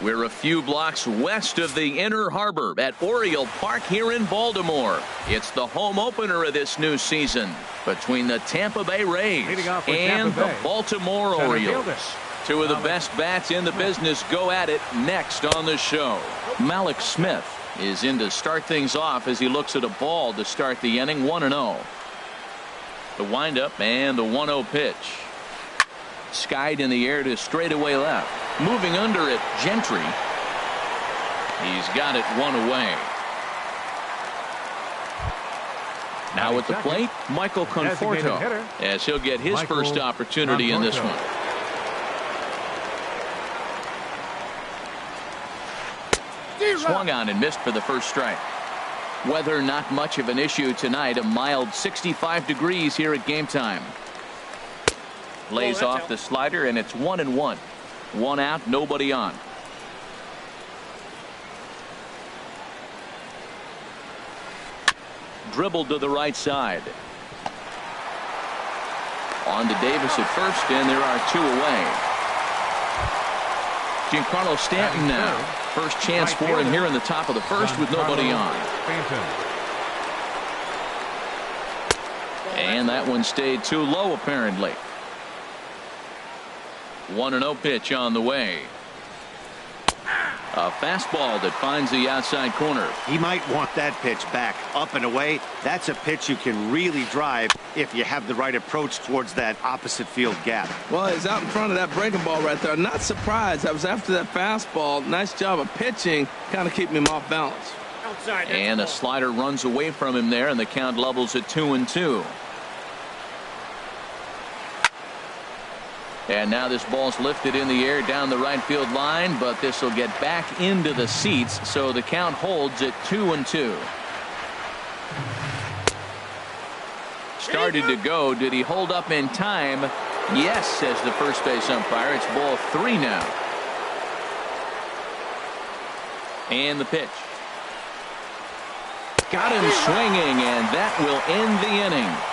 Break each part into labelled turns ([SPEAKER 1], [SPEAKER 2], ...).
[SPEAKER 1] We're a few blocks west of the Inner Harbor at Oriole Park here in Baltimore. It's the home opener of this new season between the Tampa Bay Rays and the Baltimore Orioles. Two of the best bats in the business go at it next on the show. Malik Smith is in to start things off as he looks at a ball to start the inning. 1-0. The windup and the 1-0 pitch. Skied in the air to straightaway left. Moving under it, Gentry. He's got it one away. Now at the plate, Michael Conforto, as he'll get his first opportunity in this one. Swung on and missed for the first strike. Weather not much of an issue tonight. A mild 65 degrees here at game time. Lays off the slider, and it's 1-1. One out, nobody on. Dribbled to the right side. On to Davis at first, and there are two away. Giancarlo Stanton now. First chance for him here in the top of the first with nobody on. And that one stayed too low apparently. 1-0 pitch on the way. A fastball that finds the outside corner.
[SPEAKER 2] He might want that pitch back up and away. That's a pitch you can really drive if you have the right approach towards that opposite field gap.
[SPEAKER 3] Well, he's out in front of that breaking ball right there. Not surprised. I was after that fastball. Nice job of pitching, kind of keeping him off balance.
[SPEAKER 1] And a slider runs away from him there, and the count levels at 2-2. And now this ball's lifted in the air down the right field line, but this will get back into the seats, so the count holds at 2-2. Started to go. Did he hold up in time? Yes, says the first base umpire. It's ball 3 now. And the pitch. Got him swinging, and that will end the inning.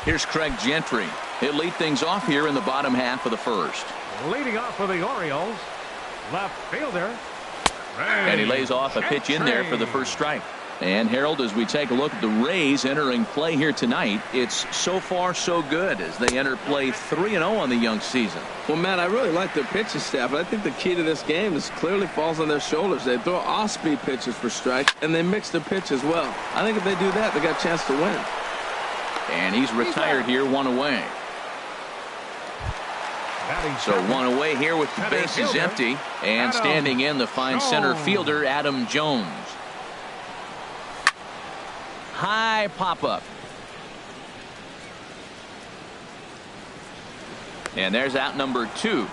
[SPEAKER 1] Here's Craig Gentry. He'll lead things off here in the bottom half of the first.
[SPEAKER 4] Leading off for the Orioles, left fielder.
[SPEAKER 1] And he lays off a pitch in there for the first strike. And Harold, as we take a look at the Rays entering play here tonight, it's so far so good as they enter play 3-0 on the young season.
[SPEAKER 3] Well, Matt, I really like their pitching staff. I think the key to this game is clearly falls on their shoulders. They throw off-speed pitches for strikes, and they mix their pitch as well. I think if they do that, they got a chance to win.
[SPEAKER 1] And he's retired here, one away. So one away here with the bases empty. And standing in the fine center fielder, Adam Jones. High pop-up. And there's out number 2.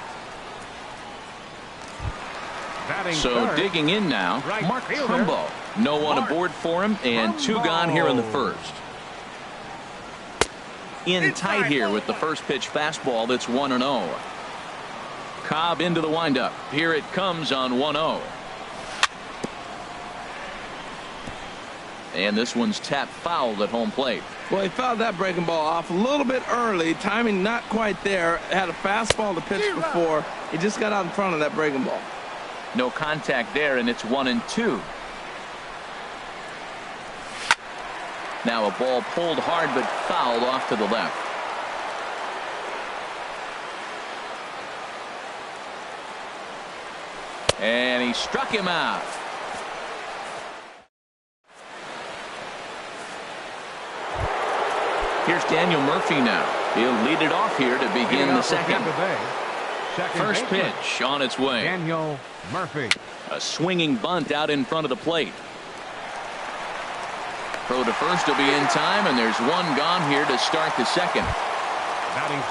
[SPEAKER 1] So digging in now, Mark Trumbo. No one aboard for him, and 2 gone here in the first. In tight here with the first pitch fastball that's 1-0. Cobb into the windup. Here it comes on 1-0. And this one's tapped foul at home plate.
[SPEAKER 3] Well, he fouled that breaking ball off a little bit early. Timing not quite there. Had a fastball to pitch before. He just got out in front of that breaking ball.
[SPEAKER 1] No contact there, and it's 1-2. Now a ball pulled hard but fouled off to the left. And he struck him out. Here's Daniel Murphy now. He'll lead it off here to begin the second. First pitch on its way.
[SPEAKER 4] Daniel Murphy.
[SPEAKER 1] A swinging bunt out in front of the plate. Throw to first will be in time, and there's one gone here to start the second.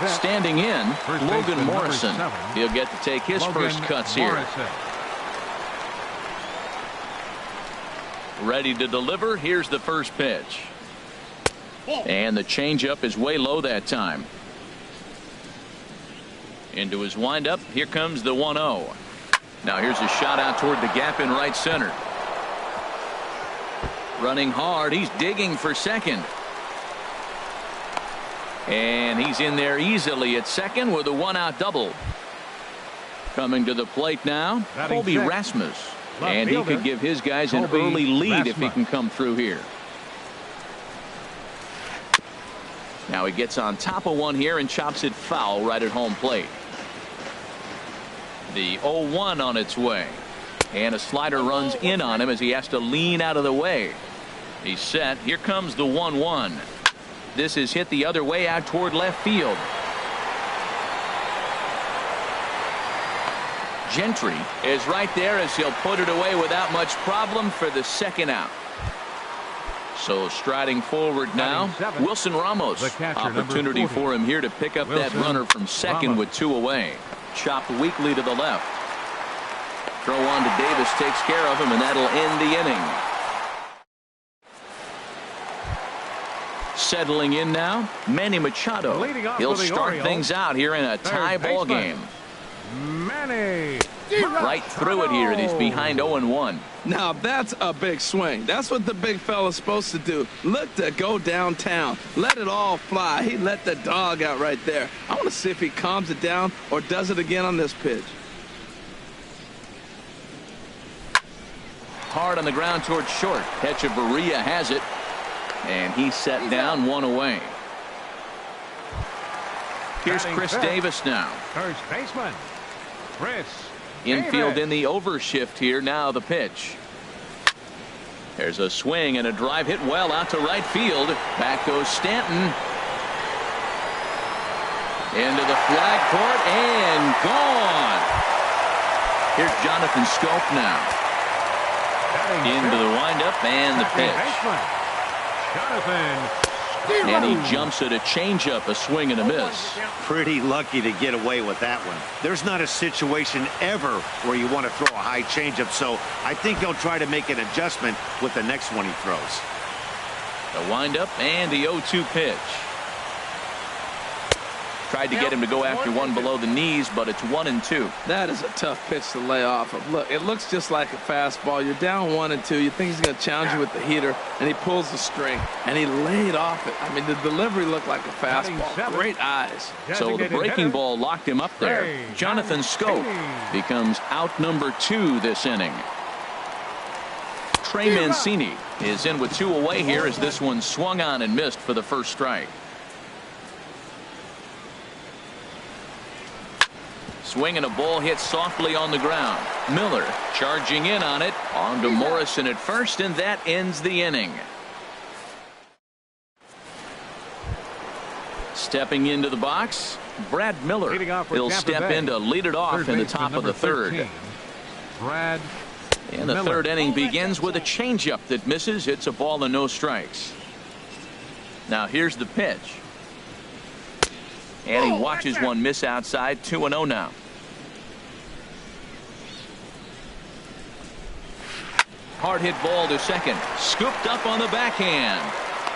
[SPEAKER 1] Standing in, Logan Morrison. He'll get to take his first cuts here. Ready to deliver. Here's the first pitch. And the changeup is way low that time. Into his windup. Here comes the 1-0. Now here's a shot out toward the gap in right center. Running hard. He's digging for second. And he's in there easily at second with a 1-out double. Coming to the plate now, Colby Rasmus. And he could give his guys an
[SPEAKER 4] Colby
[SPEAKER 1] early lead if he
[SPEAKER 4] Rasmus.
[SPEAKER 1] can come through here. Now he gets on top of one here and chops it foul right at home plate. The 0-1 on its way. And a slider runs in on him as he has to lean out of the way. He's set. Here comes the 1-1. This is hit the other way out toward left field. Gentry is right there as he'll put it away without much problem for the second out. So striding forward now, Wilson Ramos. Opportunity for him here to pick up that runner from second with 2 away. Chopped weakly to the left. Throw on to Davis takes care of him, and that'll end the inning. Settling in now, Manny Machado. He'll start things out here in a tie ball game.
[SPEAKER 4] Manny.
[SPEAKER 1] Right through it here, and he's behind 0-1.
[SPEAKER 3] Now that's a big swing. That's what the big fella's supposed to do. Look to go downtown. Let it all fly. He let the dog out right there. I want to see if he calms it down or does it again on this pitch.
[SPEAKER 1] Hard on the ground towards short. Echeverria has it. And he's set down 1 away. Here's Chris Davis now.
[SPEAKER 4] First baseman, Chris
[SPEAKER 1] Infield
[SPEAKER 4] Davis.
[SPEAKER 1] in the overshift here. Now the pitch. There's a swing and a drive hit well out to right field. Back goes Stanton. Into the flag court and gone. Here's Jonathan Scope now. Into the windup and the pitch. And he jumps at a changeup, a swing and a miss.
[SPEAKER 2] Pretty lucky to get away with that one. There's not a situation ever where you want to throw a high changeup, so I think he'll try to make an adjustment with the next one he throws.
[SPEAKER 1] The windup and the 0-2 pitch. Tried to get him to go after one below the knees, but it's 1-2.
[SPEAKER 3] That is a tough pitch to lay off of. Look, it looks just like a fastball. You're down 1-2. You think he's going to challenge you with the heater, and he pulls the string, and he laid off it. I mean, the delivery looked like a fastball. Great eyes.
[SPEAKER 1] So the breaking ball locked him up there. Jonathan Scope becomes out number 2 this inning. Trey Mancini is in with 2 away here as this one swung on and missed for the first strike. Swing and a ball hit softly on the ground. Miller charging in on it. On to Morrison at first, and that ends the inning. Stepping into the box, Brad Miller. He'll step in to lead it off in the top of the third.
[SPEAKER 4] Brad
[SPEAKER 1] And the third inning begins with a changeup that misses. It's a ball and no strikes. Now here's the pitch. And he watches one miss outside. 2-0 now. Hard hit ball to second. Scooped up on the backhand.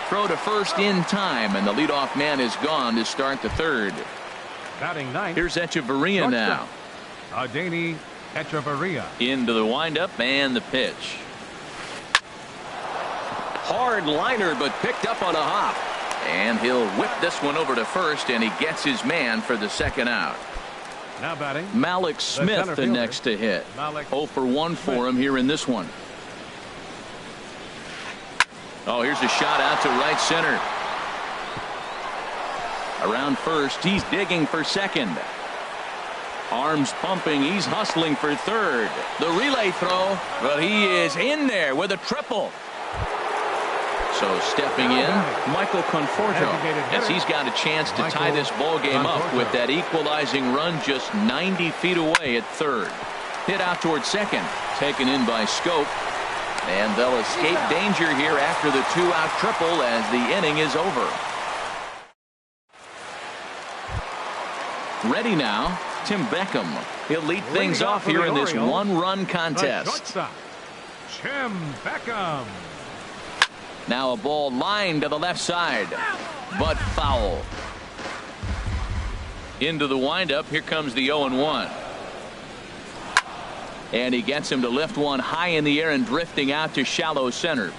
[SPEAKER 1] Throw to first in time, and the leadoff man is gone to start the third.
[SPEAKER 4] batting ninth.
[SPEAKER 1] Here's Echeverria now.
[SPEAKER 4] Adeiny Echeverria.
[SPEAKER 1] Into the windup and the pitch. Hard liner, but picked up on a hop. And he'll whip this one over to first, and he gets his man for the second out.
[SPEAKER 4] Now batting
[SPEAKER 1] Malik Smith the next to hit. 0 for 1 for him here in this one. Oh, here's a shot out to right center. Around first, he's digging for second. Arms pumping, he's hustling for third. The relay throw, but he is in there with a triple. So stepping in, Michael Conforto, as he's got a chance to tie this ball game up with that equalizing run just 90 feet away at third. Hit out towards second, taken in by Scope, and they'll escape danger here after the 2-out triple as the inning is over. Ready now, Tim Beckham. He'll lead things off here in this one-run contest.
[SPEAKER 4] Tim Beckham.
[SPEAKER 1] Now a ball lined to the left side, but foul. Into the windup. Here comes the 0-1. And he gets him to lift one high in the air and drifting out to shallow center.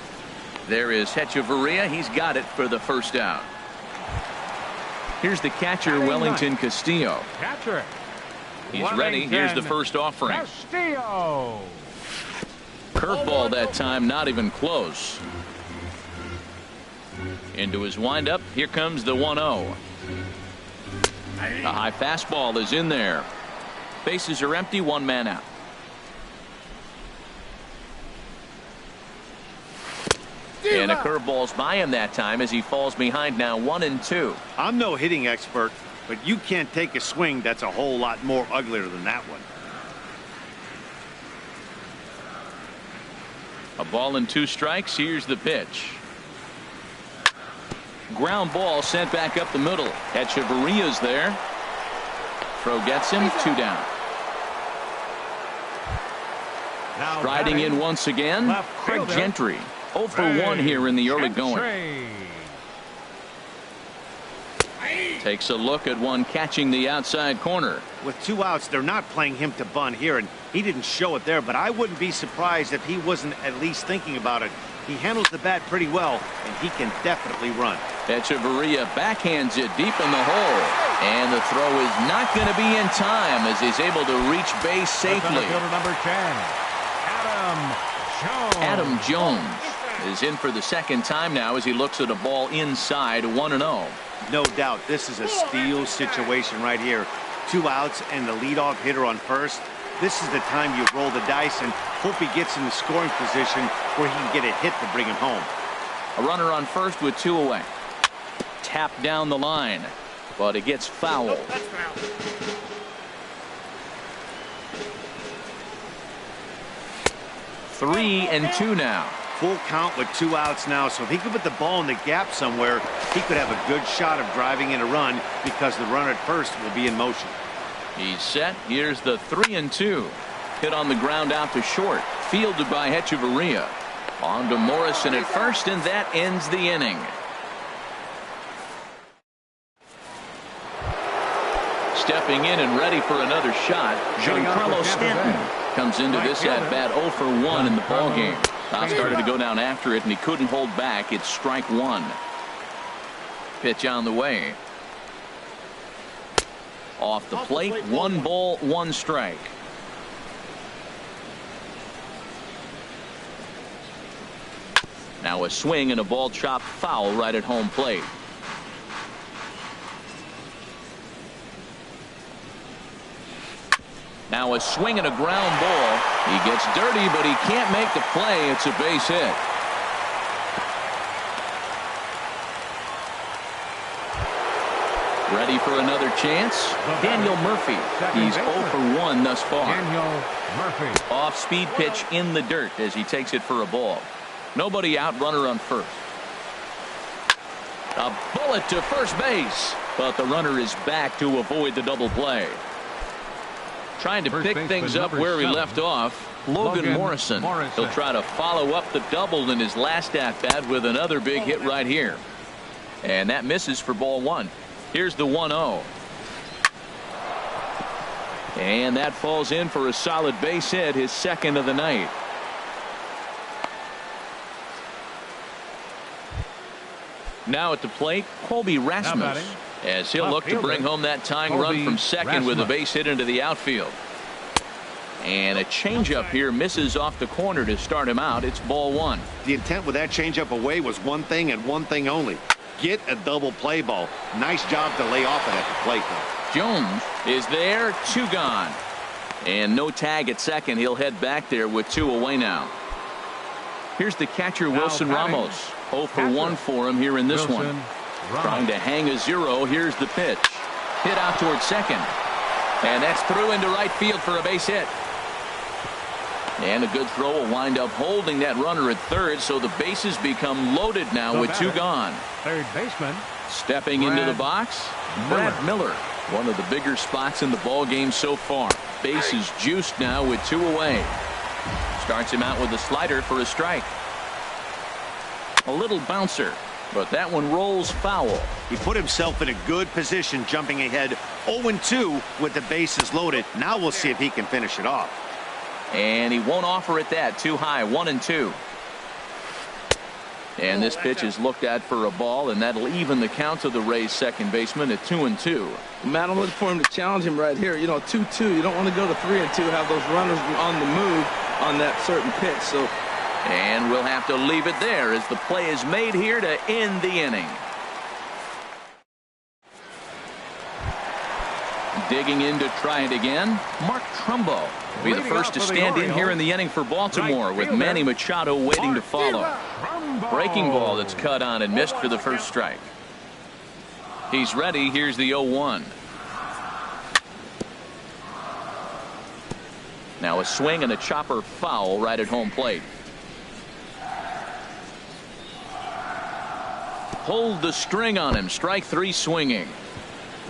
[SPEAKER 1] There is Echeverria. He's got it for the first out. Here's the catcher, Wellington Castillo.
[SPEAKER 4] Catcher
[SPEAKER 1] He's ready. Here's the first offering. Curveball that time, not even close. Into his windup. Here comes the 1-0. A high fastball is in there. Bases are empty, one man out. And a curveball's by him that time as he falls behind now 1-2.
[SPEAKER 2] I'm no hitting expert, but you can't take a swing that's a whole lot more uglier than that one.
[SPEAKER 1] A ball and 2 strikes. Here's the pitch. Ground ball sent back up the middle. Echeverria's there. Throw gets him, 2 down. Striding in once again, Craig Gentry. 0 for 1 here in the early going. Takes a look at one catching the outside corner.
[SPEAKER 2] With 2 outs, they're not playing him to bunt here, and he didn't show it there, but I wouldn't be surprised if he wasn't at least thinking about it. He handles the bat pretty well, and he can definitely run.
[SPEAKER 1] Echeverria backhands it deep in the hole, and the throw is not going to be in time as he's able to reach base safely.
[SPEAKER 4] Number 10,
[SPEAKER 1] Adam Jones is in for the second time now as he looks at a ball inside 1-0.
[SPEAKER 2] No doubt this is a steal situation right here. 2 outs and the leadoff hitter on first. This is the time you roll the dice and hope he gets in the scoring position where he can get a hit to bring him home.
[SPEAKER 1] A runner on first with 2 away. Tap down the line, but it gets foul. Three and 2 now.
[SPEAKER 2] Full count with 2 outs now, so if he could put the ball in the gap somewhere, he could have a good shot of driving in a run because the runner at first will be in motion.
[SPEAKER 1] He's set. Here's the 3-2. Hit on the ground out to short. Fielded by Echeverria. On to Morrison at first, and that ends the inning. Stepping in and ready for another shot, Giancarlo Stanton comes into this at bat 0 for 1 in the ballgame. Started to go down after it, and he couldn't hold back. It's strike 1. Pitch on the way. Off the plate, 1 ball, 1 strike. Now a swing and a ball chopped foul right at home plate. Now a swing and a ground ball. He gets dirty, but he can't make the play. It's a base hit. Ready for another chance? Daniel Murphy. He's 0 for 1 thus far. Off-speed pitch in the dirt as he takes it for a ball. Nobody out, runner on first. A bullet to first base, but the runner is back to avoid the double play. Trying to pick things up where he left off, Logan Morrison. He'll try to follow up the double in his last at-bat with another big hit right here. And that misses for ball 1. Here's the 1-0. And that falls in for a solid base hit, his second of the night. Now at the plate, Colby Rasmus, as he'll look to bring home that tying run from second with a base hit into the outfield. And a changeup here misses off the corner to start him out. It's ball 1.
[SPEAKER 2] The intent with that changeup away was one thing and one thing only. Get a double play ball. Nice job to lay off it at the plate, though.
[SPEAKER 1] Jones is there, 2 gone. And no tag at second. He'll head back there with 2 away now. Here's the catcher, Wilson Ramos. 0 for 1 for him here in this one. Trying to hang a 0. Here's the pitch. Hit out towards second. And that's through into right field for a base hit. And a good throw will wind up holding that runner at third, so the bases become loaded now with 2 gone.
[SPEAKER 4] Third baseman.
[SPEAKER 1] Stepping into the box, Brad Miller. One of the bigger spots in the ball game so far. Bases juiced now with 2 away. Starts him out with a slider for a strike. A little bouncer, but that one rolls foul.
[SPEAKER 2] He put himself in a good position jumping ahead 0-2 with the bases loaded. Now we'll see if he can finish it off.
[SPEAKER 1] And he won't offer it that. Too high, 1-2. And this pitch is looked at for a ball, and that'll even the count to the Rays second baseman at 2-2.
[SPEAKER 3] Matt, I'm looking for him to challenge him right here. You know, 2-2. You don't want to go to 3-2, have those runners on the move on that certain pitch. So,
[SPEAKER 1] and we'll have to leave it there as the play is made here to end the inning. Digging in to try it again, Mark Trumbo will be the first to stand in here in the inning for Baltimore, with Manny Machado waiting to follow. Breaking ball that's cut on and missed for the first strike. He's ready. Here's the 0-1. Now a swing and a chopper foul right at home plate. Pulled the string on him. Strike three swinging.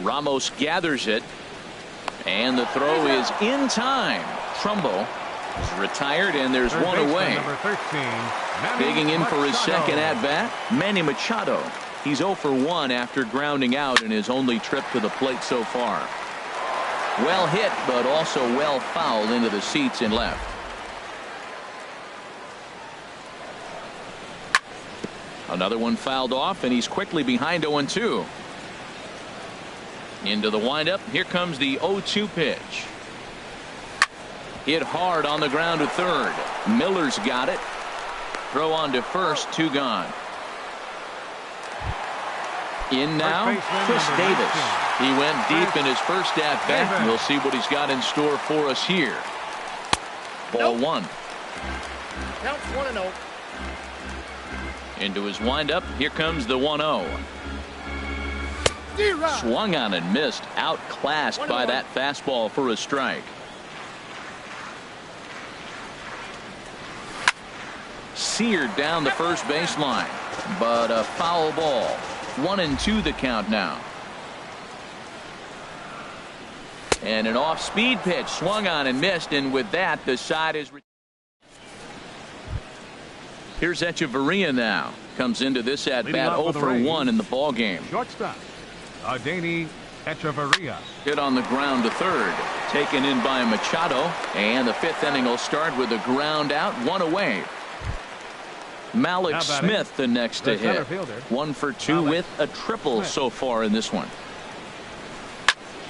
[SPEAKER 1] Ramos gathers it, and the throw is in time. Trumbo is retired, and there's one away. Digging in for his second at-bat, Manny Machado. He's 0 for 1 after grounding out in his only trip to the plate so far. Well hit, but also well fouled into the seats in left. Another one fouled off, and he's quickly behind 0-2. Into the windup. Here comes the 0-2 pitch. Hit hard on the ground to third. Miller's got it. Throw on to first. 2 gone. In now, Chris Davis. He went deep in his first at bat. We'll see what he's got in store for us here. Ball 1.
[SPEAKER 5] Counts 1-0.
[SPEAKER 1] Into his windup. Here comes the 1-0. Swung on and missed. Outclassed by that fastball for a strike. Seared down the first baseline, but a foul ball. 1-2 the count now. And an off-speed pitch swung on and missed, and with that the side is. Here's Echeverria now. Comes into this at bat 0 for 1 in the ball game.
[SPEAKER 4] Shortstop, Adeiny Echeverria.
[SPEAKER 1] Hit on the ground to third. Taken in by Machado, and the 5th inning will start with a ground out, 1 away. Malik Smith the next to hit. 1 for 2 with a triple so far in this one.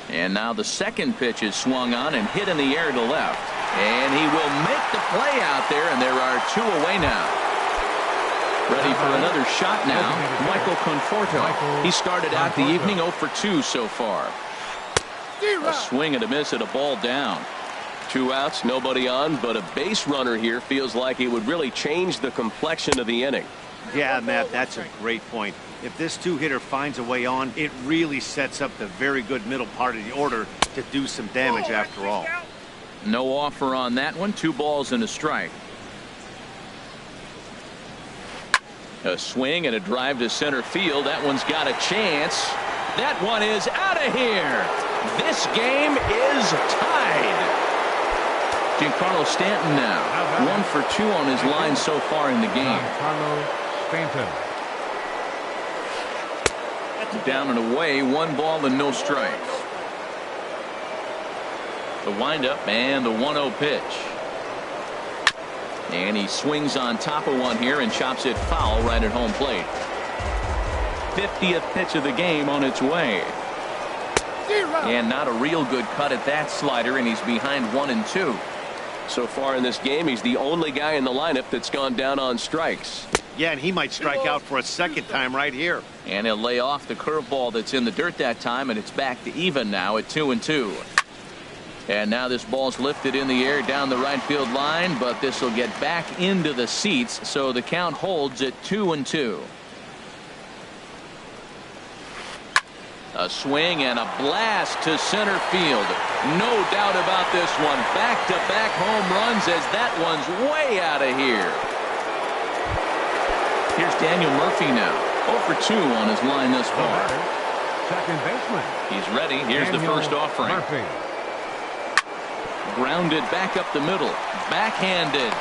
[SPEAKER 1] And now the second pitch is swung on and hit in the air to left. And he will make the play out there, and there are 2 away now. Ready for another shot now, Michael Conforto. He started out the evening 0 for 2 so far. A swing and a miss at a ball down.
[SPEAKER 6] 2 outs, nobody on, but a base runner here feels like it would really change the complexion of the inning.
[SPEAKER 2] Yeah, Matt, that's a great point. If this 2-hitter finds a way on, it really sets up the very good middle part of the order to do some damage after all.
[SPEAKER 1] No offer on that one. 2 balls and a strike. A swing and a drive to center field. That one's got a chance. That one is out of here. This game is tied. Giancarlo Stanton now 1 for 2 on his line so far in the game.
[SPEAKER 4] Giancarlo Stanton.
[SPEAKER 1] Down and away, 1 ball and no strikes. The windup and the 1-0 pitch. And he swings on top of one here and chops it foul right at home plate. 50th pitch of the game on its way. And not a real good cut at that slider, and he's behind 1-2.
[SPEAKER 6] So far in this game, he's the only guy in the lineup that's gone down on strikes.
[SPEAKER 2] Yeah, and he might strike out for a second time right here.
[SPEAKER 1] And he'll lay off the curveball that's in the dirt that time, and it's back to even now at 2-2. And now this ball's lifted in the air down the right field line, but this will get back into the seats, so the count holds at 2-2. A swing and a blast to center field. No doubt about this one. Back-to-back home runs as that one's way out of here. Here's Daniel Murphy now. 0 for 2 on his line thus far.
[SPEAKER 4] Second baseman.
[SPEAKER 1] He's ready. Here's the first offering.
[SPEAKER 4] Murphy.
[SPEAKER 1] Grounded back up the middle. Backhanded.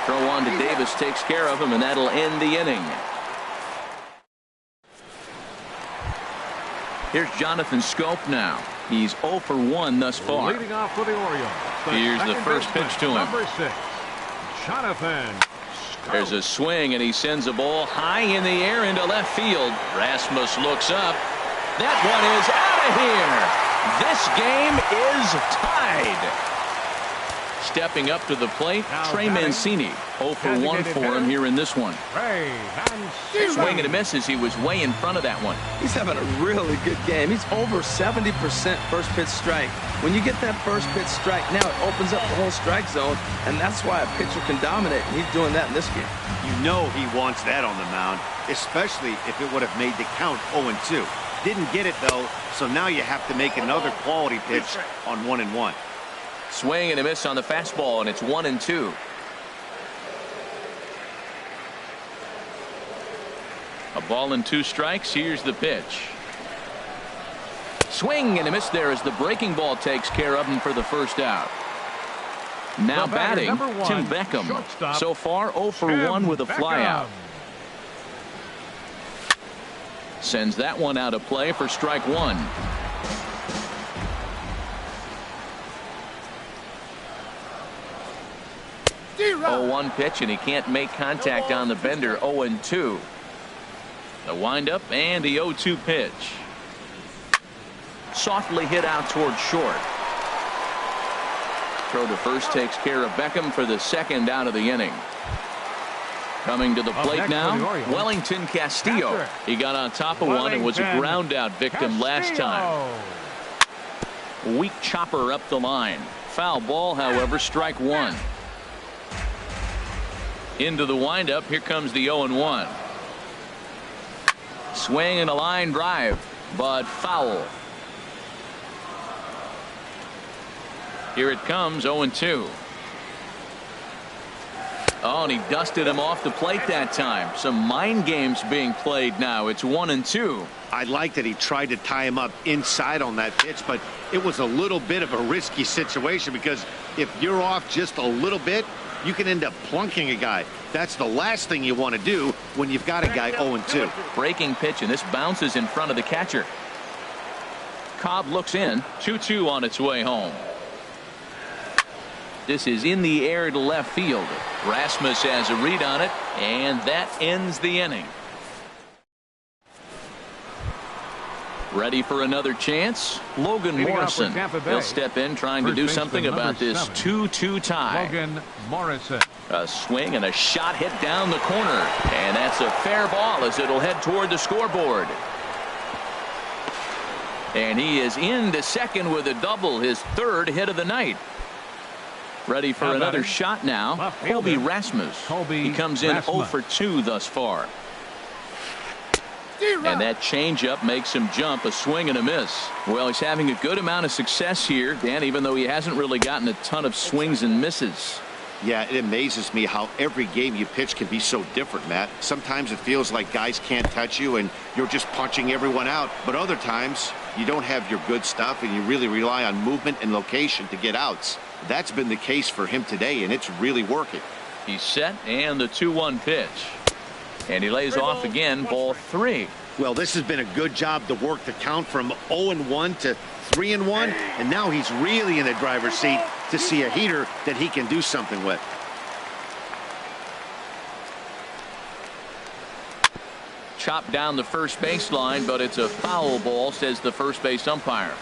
[SPEAKER 1] Throw on to Davis takes care of him, and that'll end the inning. Here's Jonathan Scope now. He's 0 for 1 thus far.
[SPEAKER 4] Leading off for the Orioles.
[SPEAKER 1] Here's the first pitch to him.
[SPEAKER 4] Number 6, Jonathan
[SPEAKER 1] There's a swing, and he sends a ball high in the air into left field. Rasmus looks up. That one is out of here. This game is tied. Stepping up to the plate, Trey Mancini. 0 for 1 for him here in this one. Swing and a miss as he was way in front of that one.
[SPEAKER 3] He's having a really good game. He's over 70% first pitch strike. When you get that first pitch strike, now it opens up the whole strike zone, and that's why a pitcher can dominate. And he's doing that in this game.
[SPEAKER 2] You know he wants that on the mound, especially if it would have made the count 0-2. Didn't get it, though, so now you have to make another quality pitch on 1-1.
[SPEAKER 1] Swing and a miss on the fastball, and it's 1-2. A ball and 2 strikes. Here's the pitch. Swing and a miss there as the breaking ball takes care of him for the first out. Now batting, Tim Beckham.
[SPEAKER 4] Shortstop,
[SPEAKER 1] so far 0 for 1 with a flyout. Sends that one out of play for strike 1. 0-1 pitch, and he can't make contact on the bender. 0-2. The windup and the 0-2 pitch. Softly hit out toward short. Throw to first takes care of Beckham for the second out of the inning. Coming to the plate now, Wellington Castillo. He got on top of one and was a ground out victim last time. Weak chopper up the line. Foul ball, however, strike 1. Into the windup. Here comes the 0-1. Swing and a line drive, but foul. Here it comes, 0-2. Oh, and he dusted him off the plate that time. Some mind games being played now. It's 1-2.
[SPEAKER 2] I like that he tried to tie him up inside on that pitch, but it was a little bit of a risky situation because if you're off just a little bit, you can end up plunking a guy. That's the last thing you want to do when you've got a guy 0-2.
[SPEAKER 1] Breaking pitch, and this bounces in front of the catcher. Cobb looks in. 2-2 on its way home. This is in the air to left field. Rasmus has a read on it, and that ends the inning. Ready for another chance? Logan Morrison. He'll step in trying to do something about this 2-2 tie.
[SPEAKER 4] Logan Morrison.
[SPEAKER 1] A swing and a shot hit down the corner. And that's a fair ball as it'll head toward the scoreboard. And he is into second with a double, his 3rd hit of the night. Ready for another shot now. Colby Rasmus. He comes in 0 for 2 thus far. And that changeup makes him jump. A swing and a miss. Well, he's having a good amount of success here, Dan, even though he hasn't really gotten a ton of swings and misses.
[SPEAKER 2] Yeah, it amazes me how every game you pitch can be so different, Matt. Sometimes it feels like guys can't touch you and you're just punching everyone out. But other times you don't have your good stuff and you really rely on movement and location to get outs. That's been the case for him today, and it's really working.
[SPEAKER 1] He's set, and the 2-1 pitch. And he lays off again, ball 3.
[SPEAKER 2] Well, this has been a good job to work the count from 0-1 to 3-1, and now he's really in the driver's seat to see a heater that he can do something with.
[SPEAKER 1] Chopped down the first baseline, but it's a foul ball, says the first base umpire.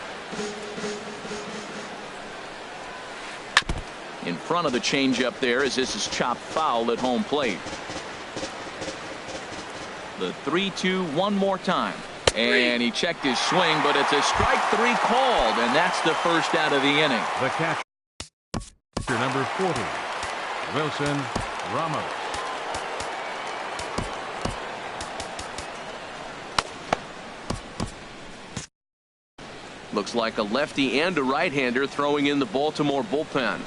[SPEAKER 1] In front of the changeup there as this is chopped foul at home plate. The 3-2 one more time. And he checked his swing, but it's a strike 3 called, and that's the first out of the inning.
[SPEAKER 4] The catcher, number 40, Wilson Ramos.
[SPEAKER 1] Looks like a lefty and a right-hander throwing in the Baltimore bullpen.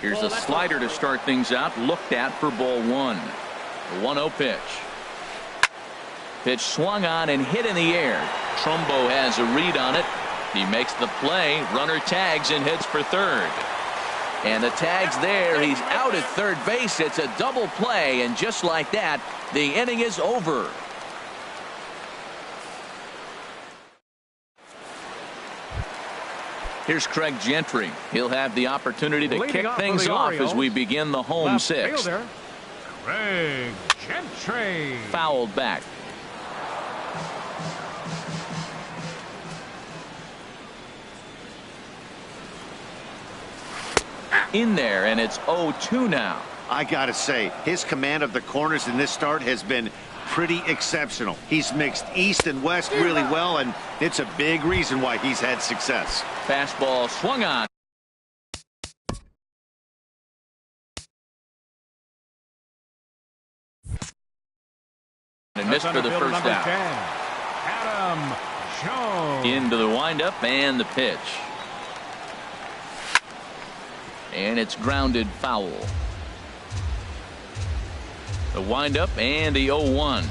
[SPEAKER 1] Here's a slider to start things out, looked at for ball 1. The 1-0 pitch. Pitch swung on and hit in the air. Trumbo has a read on it. He makes the play. Runner tags and hits for third. And the tag's there. He's out at third base. It's a double play, and just like that, the inning is over. Here's Craig Gentry. He'll have the opportunity to kick things off as we begin the home sixth.
[SPEAKER 4] Craig Gentry.
[SPEAKER 1] Fouled back. In there, and it's 0-2 now.
[SPEAKER 2] I gotta say, his command of the corners in this start has been pretty exceptional. He's mixed east and west really well, and it's a big reason why he's had success.
[SPEAKER 1] Fastball swung on. And missed for the first out.
[SPEAKER 4] Adam Jones.
[SPEAKER 1] Into the windup and the pitch. And it's grounded foul. The windup and the 0-1.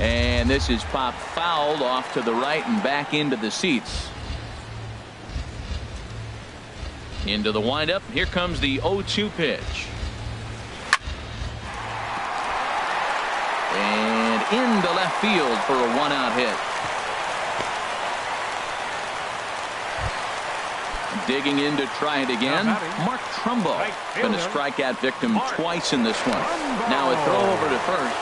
[SPEAKER 1] And this is popped fouled off to the right and back into the seats. Into the windup. Here comes the 0-2 pitch. And into left field for a one-out hit. Digging in to try it again. Mark Trumbo been a strikeout victim twice in this one. Now a throw over to first.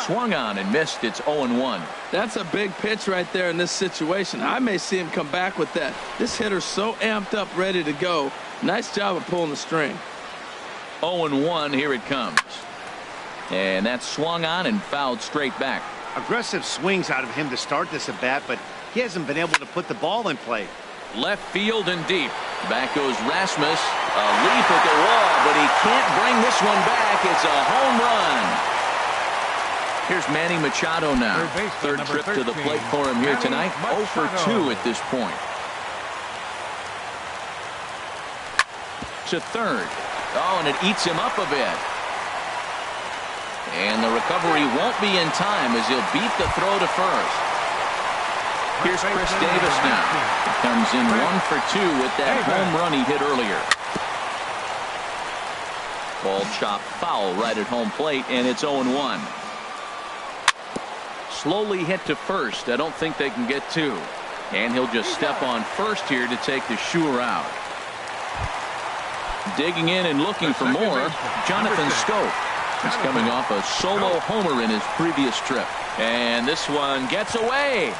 [SPEAKER 1] Swung on and missed. It's 0-1.
[SPEAKER 3] That's a big pitch right there in this situation. I may see him come back with that. This hitter's so amped up, ready to go. Nice job of pulling the string.
[SPEAKER 1] 0-1. Here it comes. And that's swung on and fouled straight back.
[SPEAKER 2] Aggressive swings out of him to start this at bat, but he hasn't been able to put the ball in play.
[SPEAKER 1] Left field and deep. Back goes Rasmus. A leap at the wall, but he can't bring this one back. It's a home run. Here's Manny Machado now. Third trip to the plate for him here tonight. 0 for 2 at this point. To third. Oh, and it eats him up a bit. And the recovery won't be in time as he'll beat the throw to first. Here's Chris Davis now. He comes in 1 for 2 with that home run he hit earlier. Ball chopped foul right at home plate, and it's 0-1. Slowly hit to first. I don't think they can get two. And he'll just step on first here to take the Shure out. Digging in and looking for more, Jonathan Scope. He's coming off a solo homer in his previous trip. And this one gets away.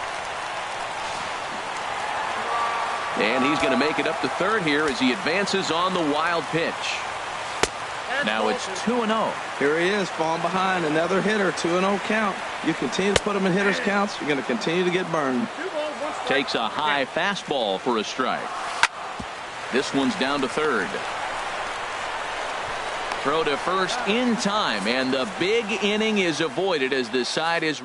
[SPEAKER 1] And he's going to make it up to third here as he advances on the wild pitch. Now it's 2-0.
[SPEAKER 3] Here he is, falling behind. Another hitter, 2-0 count. You continue to put him in hitters' counts, you're going to continue to get burned.
[SPEAKER 1] Takes a high fastball for a strike. This one's down to third. Throw to first in time, and the big inning is avoided as the side is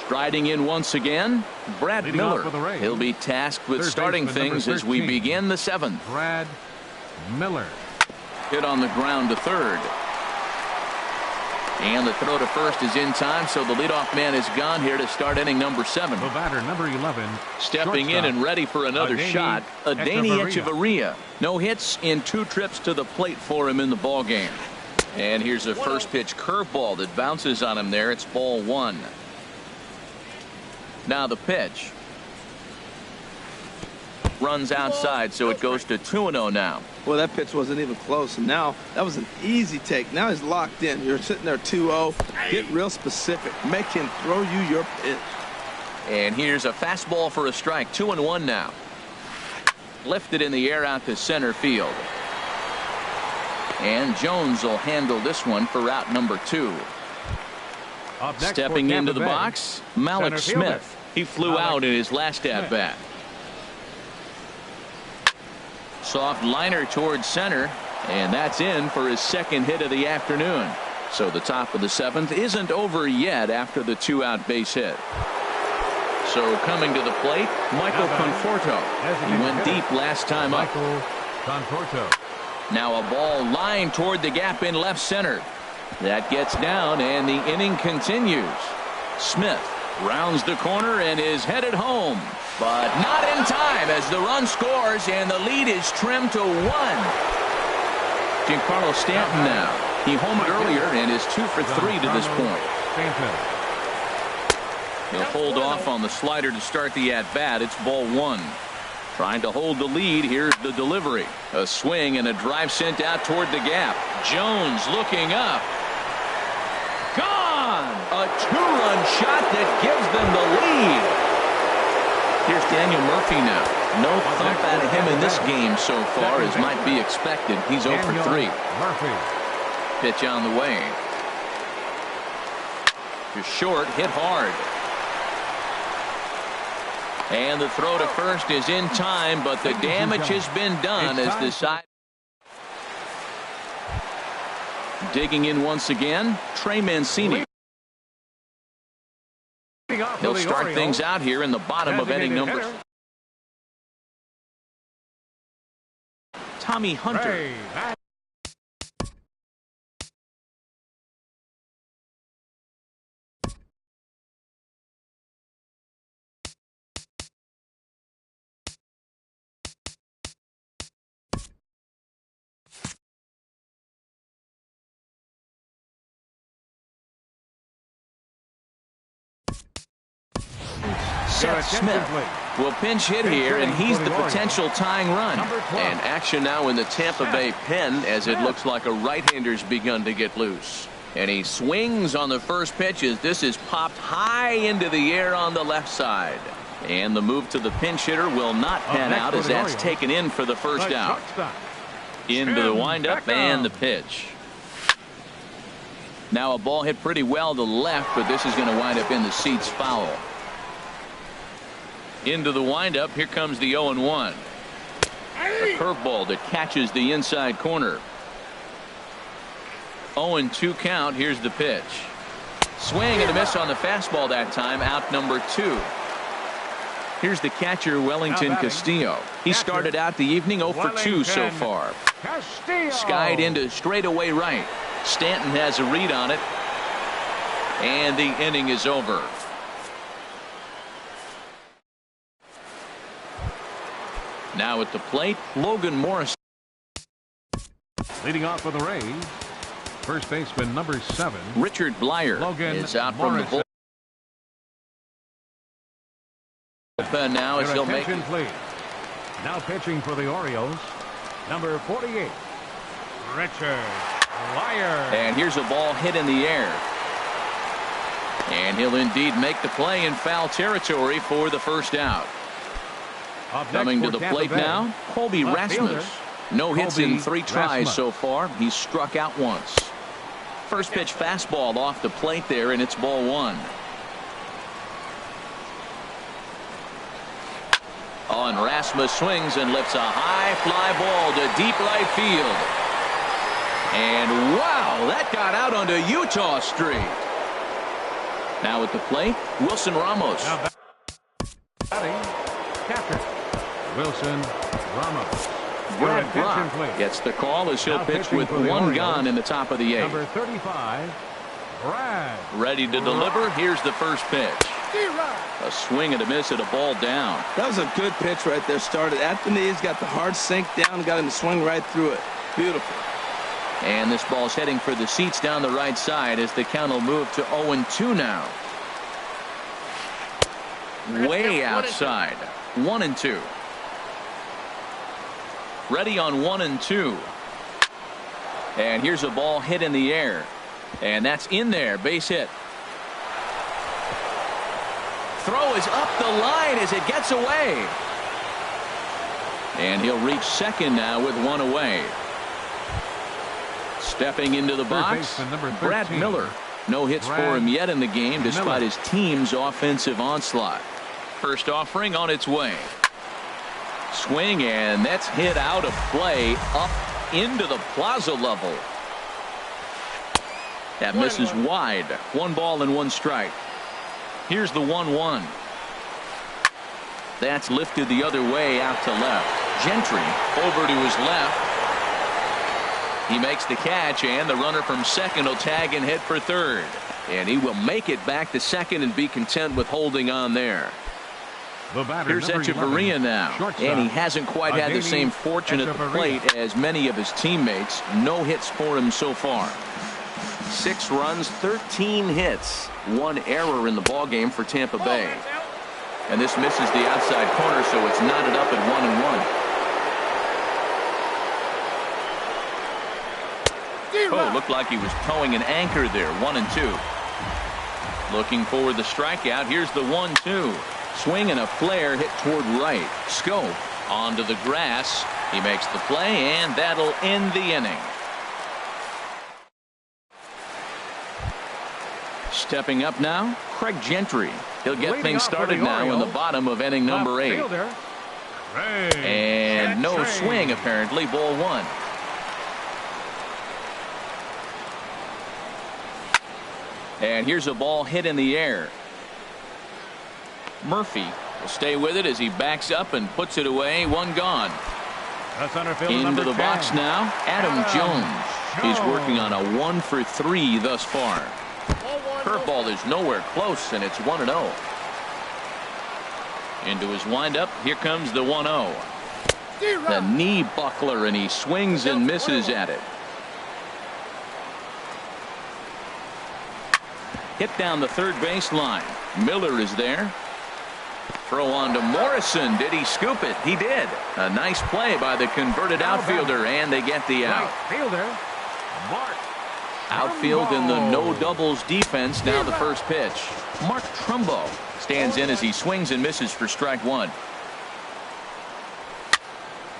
[SPEAKER 1] striding in once again, Brad Miller. He'll be tasked with starting things as we begin the seventh.
[SPEAKER 4] Brad Miller.
[SPEAKER 1] Hit on the ground to third. And the throw to first is in time, so the leadoff man is gone here to start inning number 7.
[SPEAKER 4] The batter, number 11.
[SPEAKER 1] Stepping in and ready for another shot, Adeiny Echeverria. No hits in 2 trips to the plate for him in the ballgame. And here's a first pitch curveball that bounces on him there. It's ball 1. Now the pitch. Runs outside, so it goes to 2-0 now.
[SPEAKER 3] Well, that pitch wasn't even close, and now that was an easy take. Now he's locked in. You're sitting there 2-0. Get real specific. Make him throw you your pitch.
[SPEAKER 1] And here's a fastball for a strike. 2-1 now. Lifted in the air out to center field. And Jones will handle this one for route number 2. Stepping into the box, Malik Smith. He flew out in his last at-bat. Soft liner towards center, and that's in for his second hit of the afternoon. So the top of the 7th isn't over yet after the 2-out base hit. So coming to the plate, Michael Conforto. He went deep last time up. Now a ball lined toward the gap in left center. That gets down, and the inning continues. Smith rounds the corner and is headed home. But not in time as the run scores and the lead is trimmed to 1. Giancarlo Stanton now. He homered earlier and is 2 for 3 to this point. He'll hold off on the slider to start the at-bat. It's ball 1. Trying to hold the lead. Here's the delivery. A swing and a drive sent out toward the gap. Jones looking up. Gone! A 2-run shot that gives them the lead. Here's Daniel Murphy now. No thump out of him in this game so far, as might be expected. He's 0 for 3. Pitch on the way. To short, hit hard. And the throw to first is in time, but the damage has been done as the side. Digging in once again, Trey Mancini. He'll start things out here in the bottom of inning number. Tommy Hunter. Seth Smith will pinch hit here, and he's the potential tying run. And action now in the Tampa Bay pen, as it looks like a right-hander's begun to get loose. And he swings on the first pitch as this is popped high into the air on the left side. And the move to the pinch hitter will not pan out as that's taken in for the first out. Into the windup and the pitch. Now a ball hit pretty well to left, but this is going to wind up in the seats foul. Into the windup. Here comes the 0-1. A curveball that catches the inside corner. 0-2 count. Here's the pitch. Swing and a miss on the fastball that time. Out number 2. Here's the catcher, Wellington Castillo. He started out the evening 0 for 2 so far. Skied into straightaway right. Stanton has a read on it. And the inning is over. Now at the plate, Logan Morris.
[SPEAKER 4] Leading off for the Rays, first baseman number 7.
[SPEAKER 1] Richard Blyer is out from the bullpen now as he'll make it.
[SPEAKER 4] Please. Now pitching for the Orioles, number 48, Richard Blyer.
[SPEAKER 1] And here's a ball hit in the air. And he'll indeed make the play in foul territory for the first out. Coming to the plate now, Colby Rasmus. No hits in 3 tries so far. He's struck out once. First pitch fastball off the plate there, and it's ball 1. Oh, and Rasmus swings and lifts a high fly ball to deep right field. And wow, that got out onto Utah Street. Now at the plate, Wilson Ramos.
[SPEAKER 4] Catcher Wilson Ramos.
[SPEAKER 1] Brad Brock gets the call as he'll pitch with 1 gone in the top of the 8th.
[SPEAKER 4] Number 35, Brad.
[SPEAKER 1] Ready to deliver. Here's the first pitch. A swing and a miss at a ball down.
[SPEAKER 3] That was a good pitch right there. Started at the knees, got the hard sink down, got him to swing right through it. Beautiful.
[SPEAKER 1] And this ball's heading for the seats down the right side as the count will move to 0-2 now. Way outside. 1-2. Ready on 1-2. And here's a ball hit in the air. And that's in there. Base hit. Throw is up the line as it gets away. And he'll reach second now with 1 away. Stepping into the box, Brad Miller. No hits for him yet in the game despite his team's offensive onslaught. First offering on its way. Swing, and that's hit out of play up into the plaza level. That misses wide. 1 ball and 1 strike. Here's the 1-1. That's lifted the other way out to left. Gentry over to his left. He makes the catch, and the runner from second will tag and head for third. And he will make it back to second and be content with holding on there. Here's Echeverria now, and he hasn't quite had the same fortune at the plate as many of his teammates. No hits for him so far. 6 runs, 13 hits, 1 error in the ballgame for Tampa Bay. And this misses the outside corner, so it's knotted up at 1-1. Oh, looked like he was towing an anchor there. 1-2. Looking for the strikeout. Here's the 1-2. Swing and a flare hit toward right. Scope onto the grass. He makes the play, and that'll end the inning. Stepping up now, Craig Gentry. He'll get things started now in the bottom of inning number 8. And no swing, apparently. Ball 1. And here's a ball hit in the air. Murphy will stay with it as he backs up and puts it away. 1 gone. Into the box now, Adam Jones. He's working on a 1 for 3 thus far. Curveball is nowhere close, and it's 1-0. Into his windup, here comes the 1-0. The knee buckler, and he swings and misses at it. Hit down the third baseline. Miller is there. Throw on to Morrison. Did he scoop it? He did. A nice play by the converted outfielder, and they get the out. Outfield in the no doubles defense. Now the first pitch. Mark Trumbo stands in as he swings and misses for strike 1.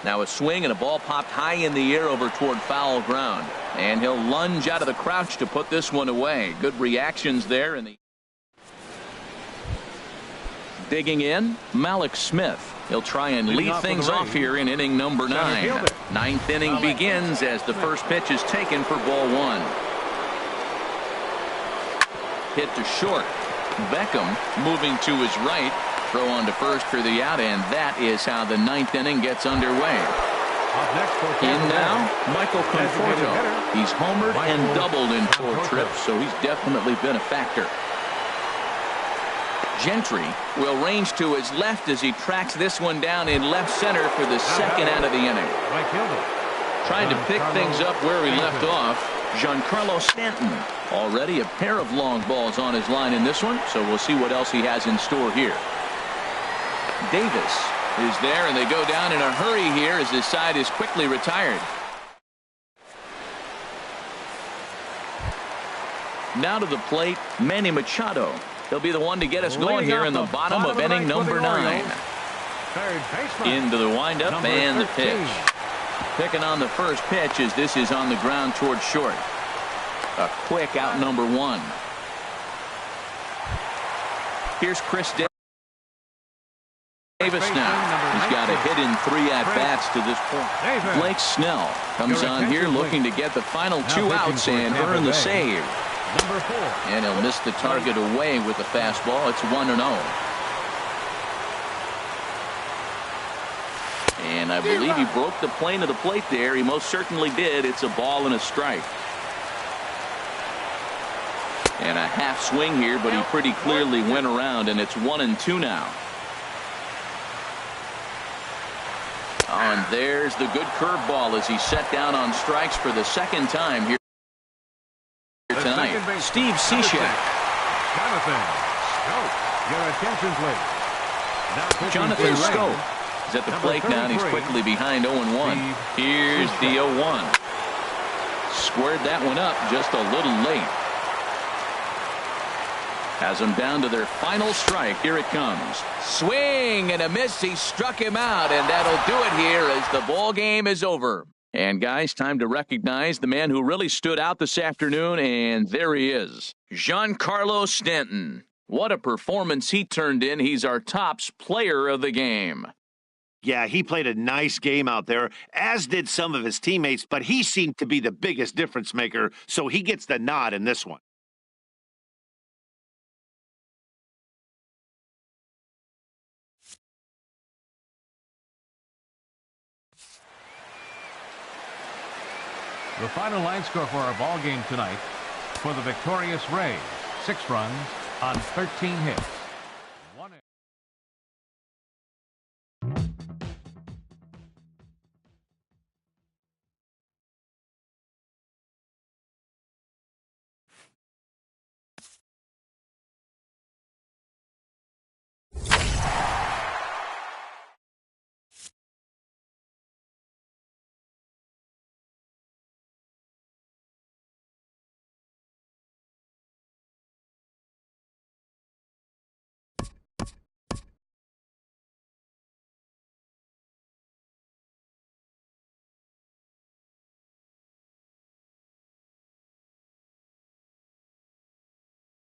[SPEAKER 1] Now a swing and a ball popped high in the air over toward foul ground. And he'll lunge out of the crouch to put this one away. Good reactions there. Digging in, Malik Smith. He'll try and lead things off here in inning number 9. 9th inning begins as the first pitch is taken for ball 1. Hit to short. Beckham moving to his right. Throw on to first for the out, and that is how the 9th inning gets underway. In now, Michael Conforto. He's homered and doubled in 4 trips, so he's definitely been a factor. Gentry will range to his left as he tracks this one down in left center for the second out of the inning. Trying to pick things up where he left off, Giancarlo Stanton. Already a pair of long balls on his line in this one, so we'll see what else he has in store here. Davis is there, and they go down in a hurry here as his side is quickly retired. Now to the plate, Manny Machado. He'll be the one to get us going here in the bottom of inning number 9. Into the windup and the pitch. Picking on the first pitch as this is on the ground towards short. A quick out number 1. Here's Chris Davis now. He's got a hit in 3 at-bats to this point. Blake Snell comes on here looking to get the final 2 outs and earn the save. And he'll miss the target away with the fastball. It's 1-0. And I believe he broke the plane of the plate there. He most certainly did. It's a ball and a strike. And a half swing here, but he pretty clearly went around, and it's 1-2 now. Oh, and there's the good curveball as he's set down on strikes for the second time here tonight. Steve Cishek. Jonathan Scope is at the plate now, and he's quickly behind 0-1. Here's the 0-1. Squared that one up just a little late. Has them down to their final strike. Here it comes. Swing and a miss. He struck him out, and that'll do it here as the ball game is over. And guys, time to recognize the man who really stood out this afternoon, and there he is. Giancarlo Stanton. What a performance he turned in. He's our tops player of the game.
[SPEAKER 2] Yeah, he played a nice game out there, as did some of his teammates, but he seemed to be the biggest difference maker, so he gets the nod in this one.
[SPEAKER 4] The final line score for our ball game tonight: for the victorious Rays, 6 runs on 13 hits.